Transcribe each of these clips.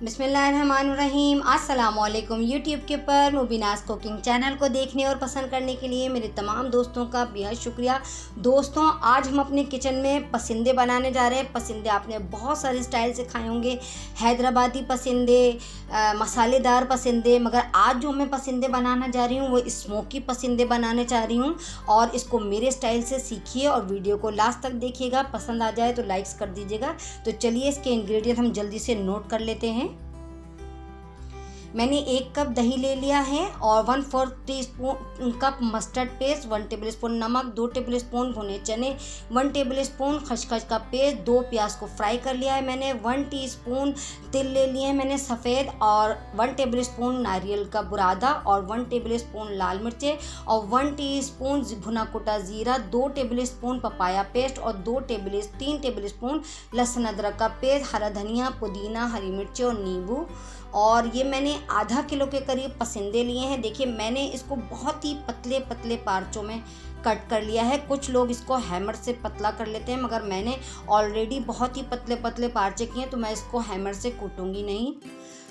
बिस्मिल्लाहिर्रहमानिर्रहीम। अस्सलामुअलैकुम। यूट्यूब के ऊपर मुबीनास कुकिंग चैनल को देखने और पसंद करने के लिए मेरे तमाम दोस्तों का बेहद शुक्रिया। दोस्तों, आज हम अपने किचन में पसंदे बनाने जा रहे हैं। पसंदे आपने बहुत सारे स्टाइल से खाए होंगे, हैदराबादी पसंदे, मसालेदार पसंदे, मगर आज जो मैं पसंदे बनाना जा रही हूँ वो स्मोकी पसंदे बनाने जा रही हूँ और इसको मेरे स्टाइल से सीखिए और वीडियो को लास्ट तक देखिएगा। पसंद आ जाए तो लाइक्स कर दीजिएगा। तो चलिए इसके इंग्रेडिएंट हम जल्दी से नोट कर लेते हैं। मैंने 1 कप दही ले लिया है और 1/4 teaspoon cup mustard paste, 1 tablespoon नमक, 2 टेबलस्पून भुने चने, 1 टेबलस्पून खसखस का पेस्ट, 2 प्याज को फ्राई कर लिया है मैंने, 1 टीस्पून तिल ले लिए हैं मैंने सफ़ेद और 1 टेबलस्पून नारियल का बुरादा और 1 टेबलस्पून लाल मिर्चें और 1 टीस्पून भुना कुटा ज़ीरा, 2 टेबलस्पून पपाया पेस्ट और 3 टेबलस्पून लहसुन अदरक का पेस्ट, हरा धनिया, पुदीना, हरी मिर्ची और नींबू। और ये मैंने आधा किलो के करीब पसंदे लिए हैं। देखिए, मैंने इसको बहुत ही पतले पतले पार्चों में कट कर लिया है। कुछ लोग इसको हैमर से पतला कर लेते हैं, मगर मैंने ऑलरेडी बहुत ही पतले पतले पार्चे किए हैं तो मैं इसको हैमर से कूटूंगी नहीं।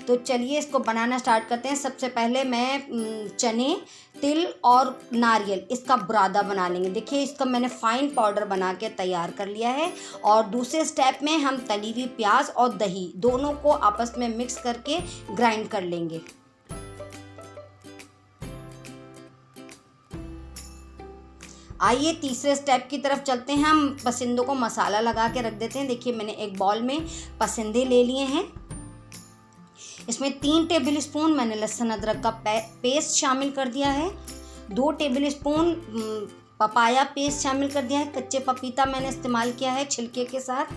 तो चलिए इसको बनाना स्टार्ट करते हैं। सबसे पहले मैं चने, तिल और नारियल इसका बुरादा बना लेंगे। देखिए, इसका मैंने फाइन पाउडर बना के तैयार कर लिया है। और दूसरे स्टेप में हम तली हुई प्याज और दही दोनों को आपस में मिक्स करके ग्राइंड कर लेंगे। आइए तीसरे स्टेप की तरफ चलते हैं। हम पसंदों को मसाला लगा के रख देते हैं। देखिए, मैंने एक बाउल में पसंदे ले लिए हैं। इसमें 3 टेबलस्पून मैंने लहसुन अदरक का पेस्ट शामिल कर दिया है, 2 टेबलस्पून पपाया पेस्ट शामिल कर दिया है, कच्चे पपीता मैंने इस्तेमाल किया है छिलके के साथ,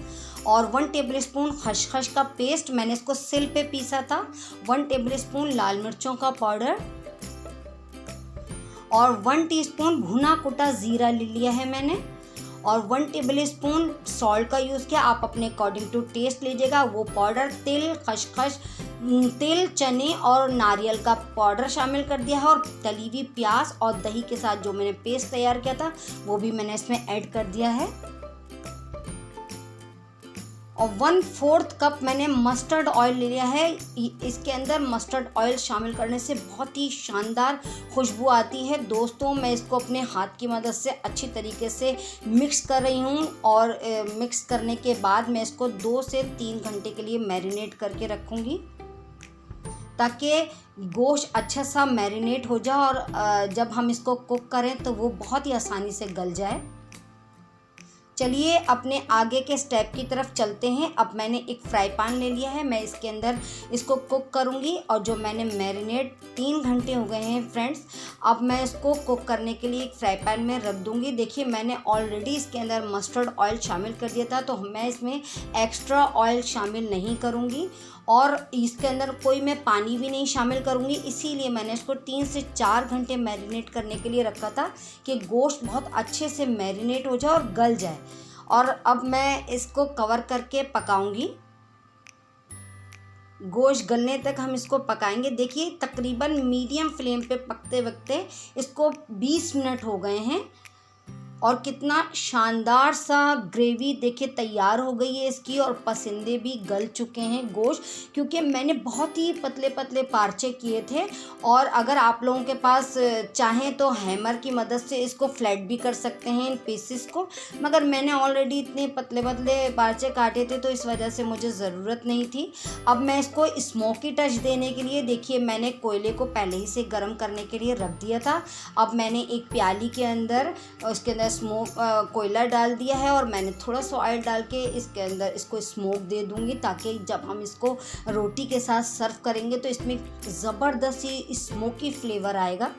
और 1 टेबलस्पून खसखस का पेस्ट मैंने इसको सिल पे पीसा था, 1 टेबलस्पून लाल मिर्चों का पाउडर और 1 टीस्पून भुना कुटा ज़ीरा ले लिया है मैंने और 1 टेबलस्पून सॉल्ट का यूज़ किया। आप अपने अकॉर्डिंग टू टेस्ट लीजिएगा। वो पाउडर तिल, चने और नारियल का पाउडर शामिल कर दिया है और तली हुई प्याज और दही के साथ जो मैंने पेस्ट तैयार किया था वो भी मैंने इसमें ऐड कर दिया है। और 1/4 कप मैंने मस्टर्ड ऑयल ले लिया है। इसके अंदर मस्टर्ड ऑयल शामिल करने से बहुत ही शानदार खुशबू आती है। दोस्तों, मैं इसको अपने हाथ की मदद से अच्छी तरीके से मिक्स कर रही हूँ और मिक्स करने के बाद मैं इसको 2 से 3 घंटे के लिए मैरिनेट करके रखूँगी ताकि गोश्त अच्छा सा मैरिनेट हो जाए और जब हम इसको कुक करें तो वो बहुत ही आसानी से गल जाए। चलिए अपने आगे के स्टेप की तरफ चलते हैं। अब मैंने एक फ्राई पैन ले लिया है, मैं इसके अंदर इसको कुक करूंगी और जो मैंने मैरिनेट 3 घंटे हो गए हैं फ्रेंड्स, अब मैं इसको कुक करने के लिए एक फ्राई पैन में रख दूंगी। देखिए, मैंने ऑलरेडी इसके अंदर मस्टर्ड ऑयल शामिल कर दिया था तो मैं इसमें एक्स्ट्रा ऑयल शामिल नहीं करूंगी और इसके अंदर कोई मैं पानी भी नहीं शामिल करूंगी। इसीलिए मैंने इसको 3 से 4 घंटे मैरिनेट करने के लिए रखा था कि गोश्त बहुत अच्छे से मैरिनेट हो जाए और गल जाए। और अब मैं इसको कवर करके पकाऊंगी। गोश्त गलने तक हम इसको पकाएंगे। देखिए, तकरीबन मीडियम फ्लेम पे पकते वक्ते इसको 20 मिनट हो गए हैं और कितना शानदार सा ग्रेवी देखिए तैयार हो गई है इसकी और पसंदे भी गल चुके हैं गोश्त, क्योंकि मैंने बहुत ही पतले पतले पार्चे किए थे। और अगर आप लोगों के पास चाहें तो हैमर की मदद से इसको फ्लैट भी कर सकते हैं इन पीसेस को, मगर मैंने ऑलरेडी इतने पतले पतले पार्चे काटे थे तो इस वजह से मुझे ज़रूरत नहीं थी। अब मैं इसको स्मोकी टच देने के लिए, देखिए, मैंने कोयले को पहले ही से गर्म करने के लिए रख दिया था। अब मैंने एक प्याली के अंदर उसके अंदर कोयला डाल दिया है और मैंने थोड़ा सा ऑयल डाल के इसके अंदर इसको स्मोक दे दूंगी ताकि जब हम इसको रोटी के साथ सर्व करेंगे तो इसमें ज़बरदस्त ही स्मोकी फ्लेवर आएगा।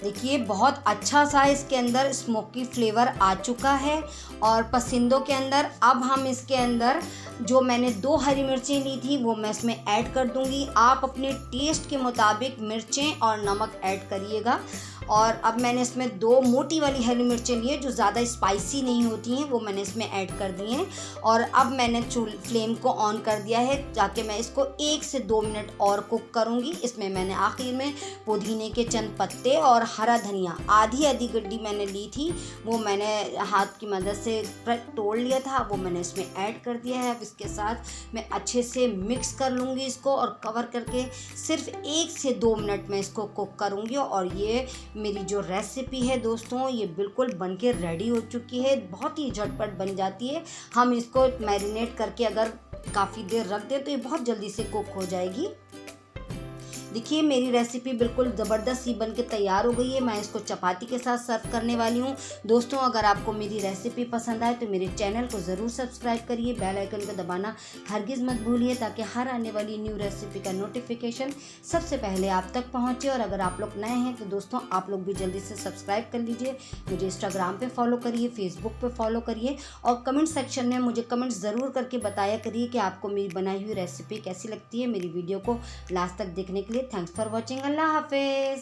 देखिए, बहुत अच्छा सा इसके अंदर स्मोकी फ्लेवर आ चुका है और पसंदों के अंदर अब हम इसके अंदर जो मैंने 2 हरी मिर्चें ली थी वो मैं इसमें ऐड कर दूंगी। आप अपने टेस्ट के मुताबिक मिर्चें और नमक ऐड करिएगा और अब मैंने इसमें 2 मोटी वाली हरी मिर्चें ली है जो ज़्यादा स्पाइसी नहीं होती हैं, वो मैंने इसमें ऐड कर दी हैं। और अब मैंने फ्लेम को ऑन कर दिया है ताकि मैं इसको 1 से 2 मिनट और कुक करूँगी। इसमें मैंने आखिर में पुदीने के चंद पत्ते और हरा धनिया आधी गड्डी मैंने ली थी, वो मैंने हाथ की मदद से तोड़ लिया था, वो मैंने इसमें ऐड कर दिया है। अब इसके साथ मैं अच्छे से मिक्स कर लूँगी इसको और कवर करके सिर्फ 1 से 2 मिनट में इसको कुक करूँगी। और ये मेरी जो रेसिपी है दोस्तों, ये बिल्कुल बनके रेडी हो चुकी है, बहुत ही झटपट बन जाती है। हम इसको मैरिनेट करके अगर काफ़ी देर रख दें तो ये बहुत जल्दी से कुक हो जाएगी। देखिए मेरी रेसिपी बिल्कुल ज़बरदस्त ही बनके तैयार हो गई है। मैं इसको चपाती के साथ सर्व करने वाली हूँ। दोस्तों अगर आपको मेरी रेसिपी पसंद आए तो मेरे चैनल को ज़रूर सब्सक्राइब करिए, बेल आइकन को दबाना हरगिज़ मत भूलिए ताकि हर आने वाली न्यू रेसिपी का नोटिफिकेशन सबसे पहले आप तक पहुँचे। और अगर आप लोग नए हैं तो दोस्तों आप लोग भी जल्दी से सब्सक्राइब कर लीजिए। मुझे इंस्टाग्राम पर फॉलो करिए, फेसबुक पर फॉलो करिए और कमेंट सेक्शन में मुझे कमेंट्स ज़रूर करके बताया करिए कि आपको मेरी बनाई हुई रेसिपी कैसी लगती है। मेरी वीडियो को लास्ट तक देखने के लिए थैंक्स फॉर वॉचिंग। अल्लाह हाफिज़।